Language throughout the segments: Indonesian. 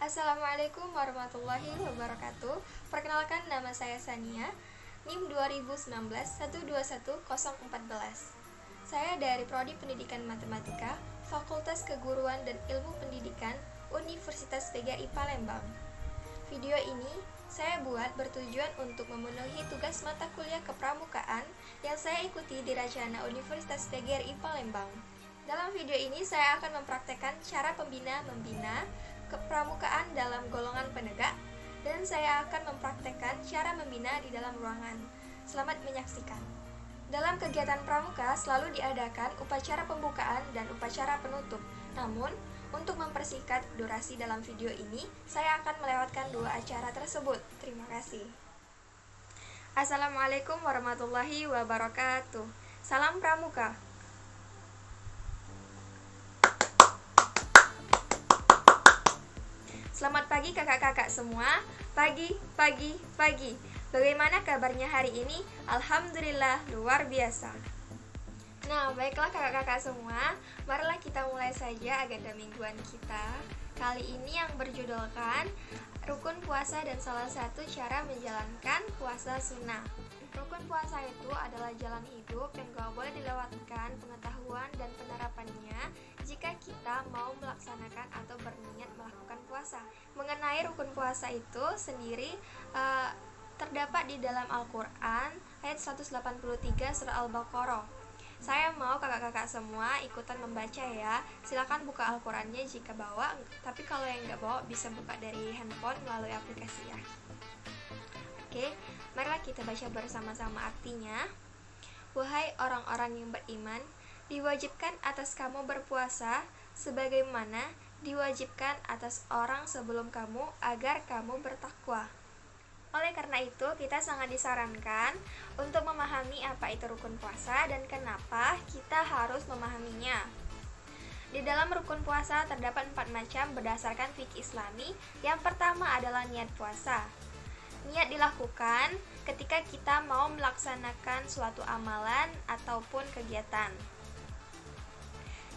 Assalamualaikum warahmatullahi wabarakatuh. Perkenalkan, nama saya Sania, NIM 2019 121014. Saya dari Prodi Pendidikan Matematika, Fakultas Keguruan dan Ilmu Pendidikan, Universitas PGRI Palembang. Video ini saya buat bertujuan untuk memenuhi tugas mata kuliah kepramukaan yang saya ikuti di Rajana Universitas PGRI Palembang. Dalam video ini saya akan mempraktekkan cara membina kepramukaan dalam golongan penegak, dan saya akan mempraktekkan cara membina di dalam ruangan. Selamat menyaksikan. Dalam kegiatan pramuka selalu diadakan upacara pembukaan dan upacara penutup. Namun, untuk mempersingkat durasi dalam video ini, saya akan melewatkan dua acara tersebut. Terima kasih. Assalamualaikum warahmatullahi wabarakatuh. Salam pramuka. Selamat pagi kakak-kakak semua. Pagi. Bagaimana kabarnya hari ini? Alhamdulillah, luar biasa. Nah, baiklah kakak-kakak semua, marilah kita mulai saja agenda mingguan kita. Kali ini yang berjudulkan Rukun Puasa dan salah satu cara menjalankan puasa sunnah. Rukun puasa itu adalah jalan hidup yang gak boleh dilewatkan pengetahuan dan penerapannya jika kita mau melaksanakan atau berniat melakukan puasa. Mengenai rukun puasa itu sendiri terdapat di dalam Al-Quran ayat 183 surah Al-Baqarah. Saya mau kakak-kakak semua ikutan membaca ya. Silakan buka Al-Qurannya jika bawa, tapi kalau yang nggak bawa bisa buka dari handphone melalui aplikasi ya. Oke, marilah kita baca bersama-sama artinya. Wahai orang-orang yang beriman, diwajibkan atas kamu berpuasa sebagaimana diwajibkan atas orang sebelum kamu agar kamu bertakwa. Oleh karena itu, kita sangat disarankan untuk memahami apa itu rukun puasa dan kenapa kita harus memahaminya. Di dalam rukun puasa terdapat 4 macam berdasarkan fikih Islami. Yang pertama adalah niat puasa. Niat dilakukan ketika kita mau melaksanakan suatu amalan ataupun kegiatan.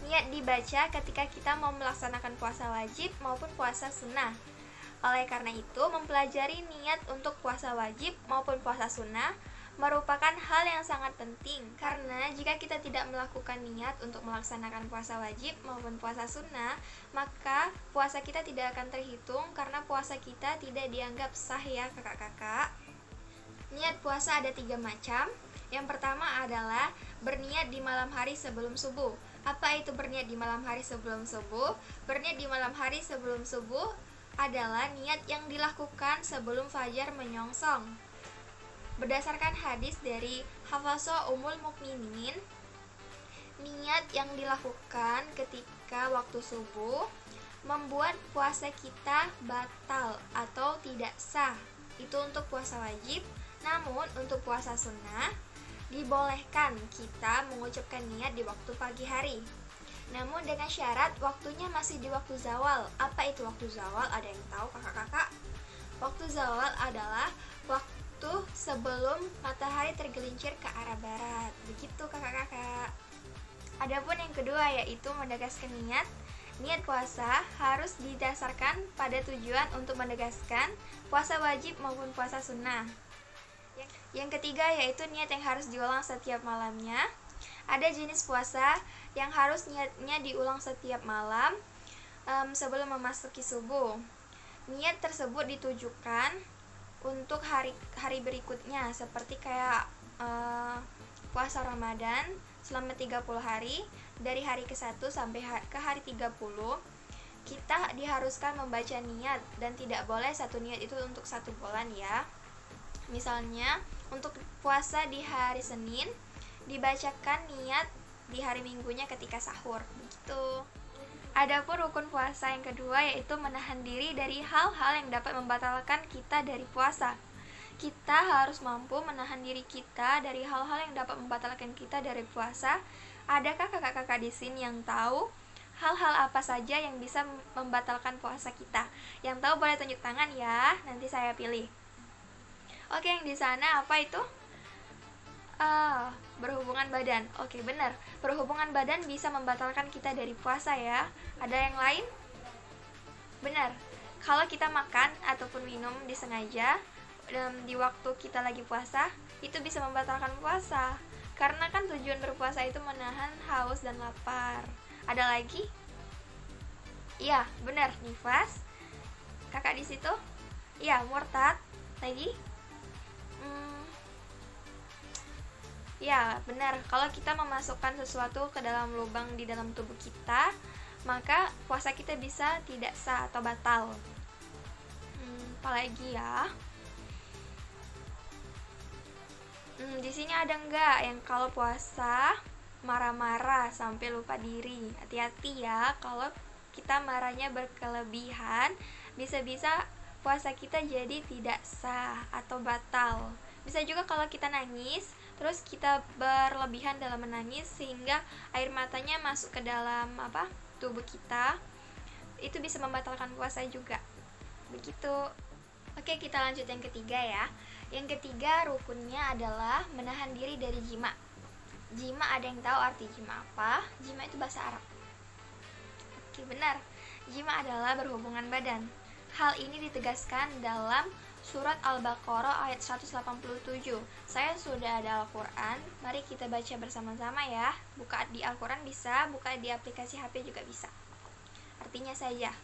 Niat dibaca ketika kita mau melaksanakan puasa wajib maupun puasa sunnah. Oleh karena itu, mempelajari niat untuk puasa wajib maupun puasa sunnah merupakan hal yang sangat penting, karena jika kita tidak melakukan niat untuk melaksanakan puasa wajib maupun puasa sunnah, maka puasa kita tidak akan terhitung karena puasa kita tidak dianggap sah ya kakak-kakak. Niat puasa ada 3 macam. Yang pertama adalah berniat di malam hari sebelum subuh. Apa itu berniat di malam hari sebelum subuh? Berniat di malam hari sebelum subuh adalah niat yang dilakukan sebelum fajar menyongsong. Berdasarkan hadis dari Hafsah Ummul Mukminin, niat yang dilakukan ketika waktu subuh membuat puasa kita batal atau tidak sah. Itu untuk puasa wajib. Namun untuk puasa sunnah dibolehkan kita mengucapkan niat di waktu pagi hari. Namun dengan syarat waktunya masih di waktu zawal. Apa itu waktu zawal? Ada yang tahu kakak-kakak? Waktu zawal adalah waktu sebelum matahari tergelincir ke arah barat. Begitu kakak-kakak. Adapun yang kedua yaitu menegaskan niat. Niat puasa harus didasarkan pada tujuan untuk menegaskan puasa wajib maupun puasa sunnah. Yang ketiga yaitu niat yang harus diulang setiap malamnya. Ada jenis puasa yang harus niatnya diulang setiap malam sebelum memasuki subuh. Niat tersebut ditujukan untuk hari berikutnya, seperti kayak puasa Ramadan selama 30 hari dari hari ke-1 sampai ke hari 30. Kita diharuskan membaca niat dan tidak boleh satu niat itu untuk 1 bulan ya. Misalnya untuk puasa di hari Senin dibacakan niat di hari Minggunya ketika sahur, begitu. Adapun rukun puasa yang kedua yaitu menahan diri dari hal-hal yang dapat membatalkan kita dari puasa. Kita harus mampu menahan diri kita dari hal-hal yang dapat membatalkan kita dari puasa. Adakah kakak-kakak di sini yang tahu hal-hal apa saja yang bisa membatalkan puasa kita? Yang tahu boleh tunjuk tangan ya, nanti saya pilih. Oke, yang di sana apa itu? Berhubungan badan. Oke, benar. Berhubungan badan bisa membatalkan kita dari puasa ya. Ada yang lain? Benar. Kalau kita makan ataupun minum disengaja di waktu kita lagi puasa, itu bisa membatalkan puasa. Karena kan tujuan berpuasa itu menahan haus dan lapar. Ada lagi? Iya, benar, nifas. Kakak di situ? Iya, murtad. Lagi? Ya, benar. Kalau kita memasukkan sesuatu ke dalam lubang di dalam tubuh kita, maka puasa kita bisa tidak sah atau batal. Apalagi ya? Di sini ada nggak yang kalau puasa marah-marah sampai lupa diri? Hati-hati ya, kalau kita marahnya berkelebihan, bisa-bisa puasa kita jadi tidak sah atau batal. Bisa juga kalau kita nangis, terus kita berlebihan dalam menangis sehingga air matanya masuk ke dalam tubuh kita, itu bisa membatalkan puasa juga. Begitu. Oke, kita lanjut yang ketiga ya. Yang ketiga rukunnya adalah menahan diri dari jima. Jima, ada yang tahu arti jima apa? Jima itu bahasa Arab. Oke, benar. Jima adalah berhubungan badan. Hal ini ditegaskan dalam surat Al-Baqarah ayat 187. Saya sudah ada Al-Quran, mari kita baca bersama-sama ya. Buka di Al-Quran bisa, buka di aplikasi HP juga bisa. Artinya saja,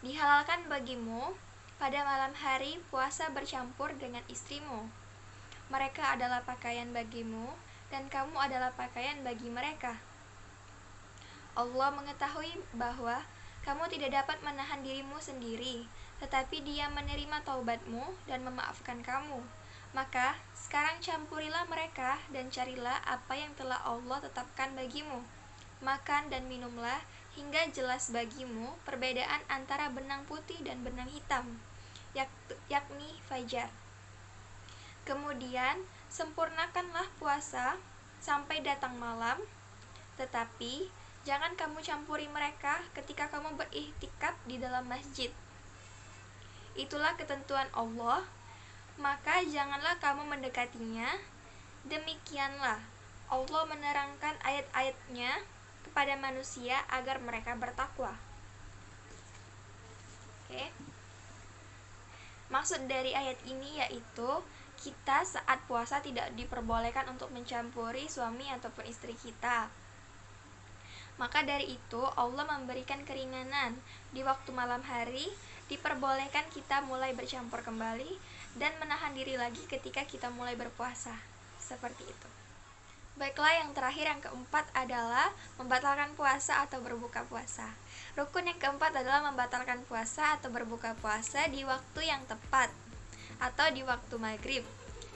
dihalalkan bagimu pada malam hari puasa bercampur dengan istrimu. Mereka adalah pakaian bagimu, dan kamu adalah pakaian bagi mereka. Allah mengetahui bahwa kamu tidak dapat menahan dirimu sendiri, tetapi Dia menerima taubatmu dan memaafkan kamu. Maka sekarang campurilah mereka dan carilah apa yang telah Allah tetapkan bagimu. Makan dan minumlah hingga jelas bagimu perbedaan antara benang putih dan benang hitam, yakni fajar. Kemudian sempurnakanlah puasa sampai datang malam, tetapi jangan kamu campuri mereka ketika kamu beriktikaf di dalam masjid. Itulah ketentuan Allah, maka janganlah kamu mendekatinya. Demikianlah Allah menerangkan ayat-ayatnya kepada manusia agar mereka bertakwa. Oke. Maksud dari ayat ini yaitu kita saat puasa tidak diperbolehkan untuk mencampuri suami ataupun istri kita. Maka dari itu Allah memberikan keringanan. Di waktu malam hari diperbolehkan kita mulai bercampur kembali dan menahan diri lagi ketika kita mulai berpuasa. Seperti itu. Baiklah, yang terakhir, yang keempat adalah membatalkan puasa atau berbuka puasa. Rukun yang keempat adalah membatalkan puasa atau berbuka puasa di waktu yang tepat atau di waktu maghrib.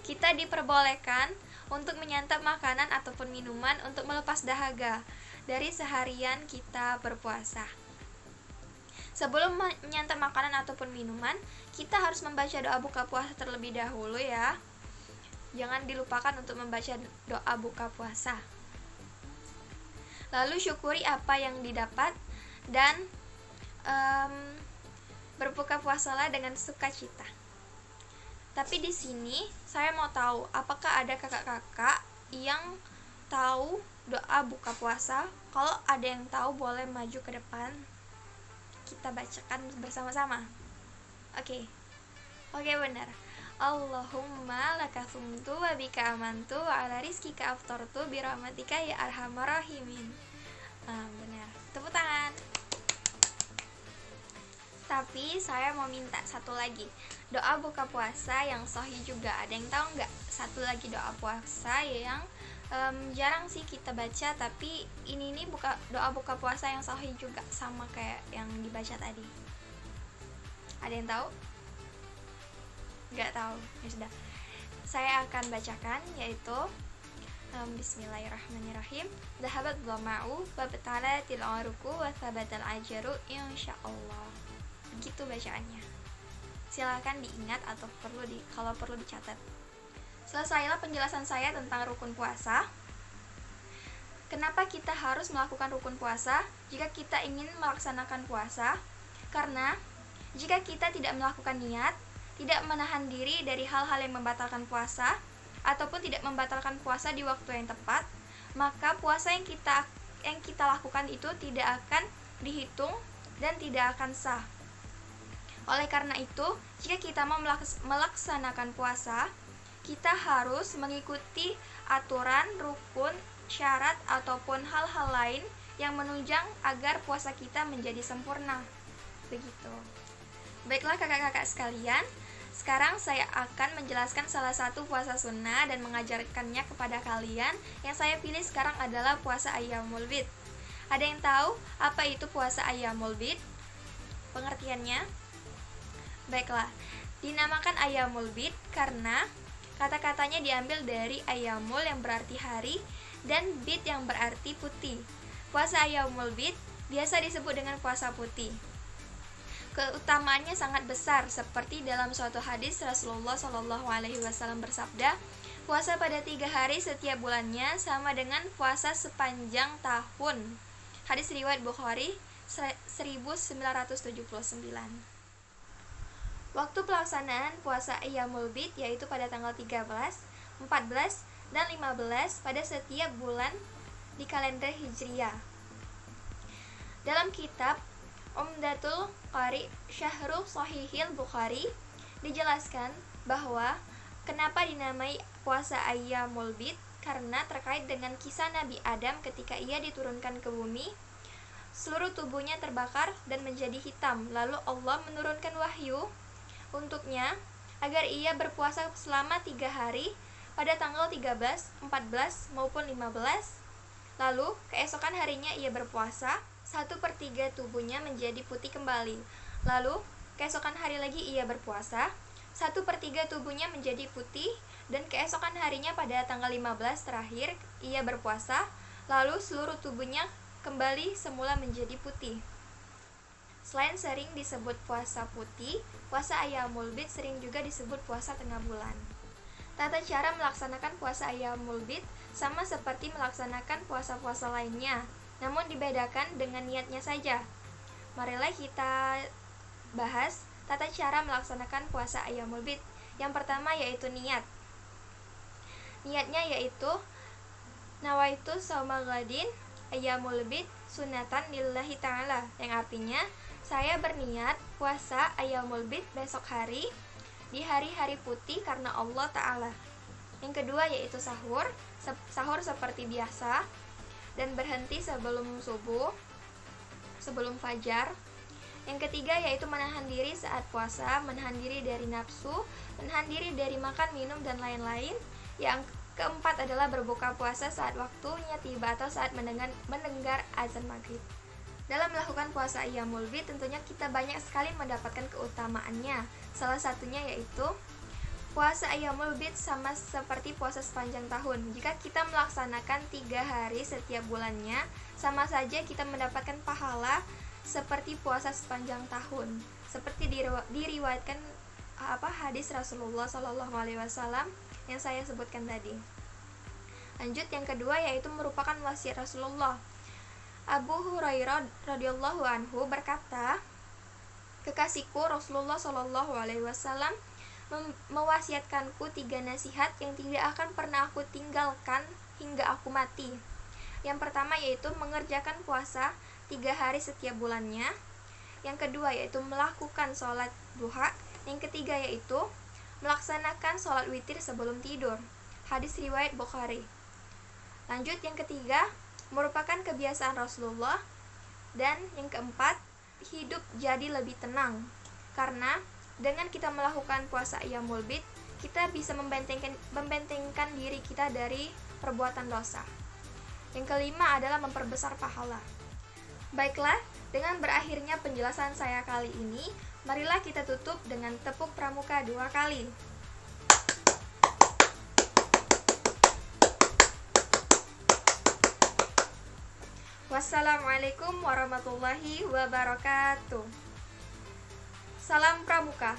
Kita diperbolehkan untuk menyantap makanan ataupun minuman untuk melepas dahaga dari seharian kita berpuasa. Sebelum menyantap makanan ataupun minuman, kita harus membaca doa buka puasa terlebih dahulu ya. Jangan dilupakan untuk membaca doa buka puasa. Lalu syukuri apa yang didapat dan berbuka puasalah dengan sukacita. Tapi di sini saya mau tahu, apakah ada kakak-kakak yang tahu doa buka puasa? Kalau ada yang tahu boleh maju ke depan. Kita bacakan bersama-sama. Oke, benar. Allahumma laka sumtu wa bika amantu wa ala rizkika aftartu birahmatika ya arhamar rahimin. Benar. Tepuk tangan. Tapi saya mau minta satu lagi, doa buka puasa yang sahih juga. Ada yang tahu nggak? Satu lagi doa puasa yang jarang sih kita baca, tapi ini doa buka puasa yang sahih juga, sama kayak yang dibaca tadi. Ada yang tahu? Nggak tahu? Ya sudah, saya akan bacakan, yaitu Bismillahirrahmanirrahim. Dhahabat dhama'u wa batalatil aruku wa thabatal ajaru insyaallah. Begitu bacaannya. Silakan diingat atau kalau perlu dicatat. Selesailah penjelasan saya tentang rukun puasa. Kenapa kita harus melakukan rukun puasa jika kita ingin melaksanakan puasa? Karena jika kita tidak melakukan niat, tidak menahan diri dari hal-hal yang membatalkan puasa, ataupun tidak membatalkan puasa di waktu yang tepat, maka puasa yang kita lakukan itu tidak akan dihitung dan tidak akan sah. Oleh karena itu, jika kita mau melaksanakan puasa, kita harus mengikuti aturan, rukun, syarat, ataupun hal-hal lain yang menunjang agar puasa kita menjadi sempurna. Begitu. Baiklah kakak-kakak sekalian, sekarang saya akan menjelaskan salah satu puasa sunnah dan mengajarkannya kepada kalian. Yang saya pilih sekarang adalah puasa Ayyamul Bid. Ada yang tahu apa itu puasa Ayyamul Bid? Pengertiannya? Baiklah, dinamakan Ayyamul Bid karena kata-katanya diambil dari Ayyamul yang berarti hari dan Bid yang berarti putih. Puasa Ayyamul Bid biasa disebut dengan puasa putih. Keutamaannya sangat besar, seperti dalam suatu hadis Rasulullah SAW bersabda, puasa pada 3 hari setiap bulannya sama dengan puasa sepanjang tahun. Hadis riwayat Bukhari 1979. Waktu pelaksanaan puasa Ayyamul Bid yaitu pada tanggal 13, 14, dan 15 pada setiap bulan di kalender Hijriyah. Dalam kitab Umdatul Qari Syahrul Shahihil Bukhari dijelaskan bahwa kenapa dinamai puasa Ayyamul Bid karena terkait dengan kisah Nabi Adam ketika ia diturunkan ke bumi. Seluruh tubuhnya terbakar dan menjadi hitam. Lalu Allah menurunkan wahyu untuknya agar ia berpuasa selama 3 hari pada tanggal 13, 14, maupun 15. Lalu keesokan harinya ia berpuasa, 1/3 tubuhnya menjadi putih kembali. Lalu keesokan hari lagi ia berpuasa, 1/3 tubuhnya menjadi putih, dan keesokan harinya pada tanggal 15 terakhir ia berpuasa, lalu seluruh tubuhnya kembali semula menjadi putih. Selain sering disebut puasa putih, puasa Ayyamul Bid sering juga disebut puasa tengah bulan. Tata cara melaksanakan puasa Ayyamul Bid sama seperti melaksanakan puasa-puasa lainnya, namun dibedakan dengan niatnya saja. Marilah kita bahas tata cara melaksanakan puasa Ayyamul Bid. Yang pertama yaitu niat. Niatnya yaitu nawaitu shauma ghadin Ayyamul Bid sunatan lillahi ta'ala, yang artinya saya berniat puasa Ayyamul Bid besok hari di hari-hari putih karena Allah Ta'ala. Yang kedua yaitu sahur. Sahur seperti biasa dan berhenti sebelum subuh, sebelum fajar. Yang ketiga yaitu menahan diri saat puasa, menahan diri dari nafsu, menahan diri dari makan, minum, dan lain-lain. Yang keempat adalah berbuka puasa saat waktunya tiba atau saat mendengar azan maghrib. Dalam melakukan puasa Ayyamul Bid tentunya kita banyak sekali mendapatkan keutamaannya. Salah satunya yaitu puasa Ayyamul Bid sama seperti puasa sepanjang tahun. Jika kita melaksanakan 3 hari setiap bulannya, sama saja kita mendapatkan pahala seperti puasa sepanjang tahun. Seperti diriwayatkan hadis Rasulullah SAW yang saya sebutkan tadi. Lanjut, yang kedua yaitu merupakan wasiat Rasulullah. Abu Hurairah radhiyallahu anhu berkata, kekasihku Rasulullah SAW mewasiatkanku 3 nasihat yang tidak akan pernah aku tinggalkan hingga aku mati. Yang pertama yaitu mengerjakan puasa 3 hari setiap bulannya. Yang kedua yaitu melakukan sholat duha. Yang ketiga yaitu melaksanakan sholat witir sebelum tidur. Hadis riwayat Bukhari. Lanjut, yang ketiga merupakan kebiasaan Rasulullah. Dan yang keempat, hidup jadi lebih tenang. Karena dengan kita melakukan puasa Ayyamul Bid, kita bisa membentengkan diri kita dari perbuatan dosa. Yang kelima adalah memperbesar pahala. Baiklah, dengan berakhirnya penjelasan saya kali ini, marilah kita tutup dengan tepuk pramuka 2 kali. Wassalamualaikum warahmatullahi wabarakatuh. Salam Pramuka.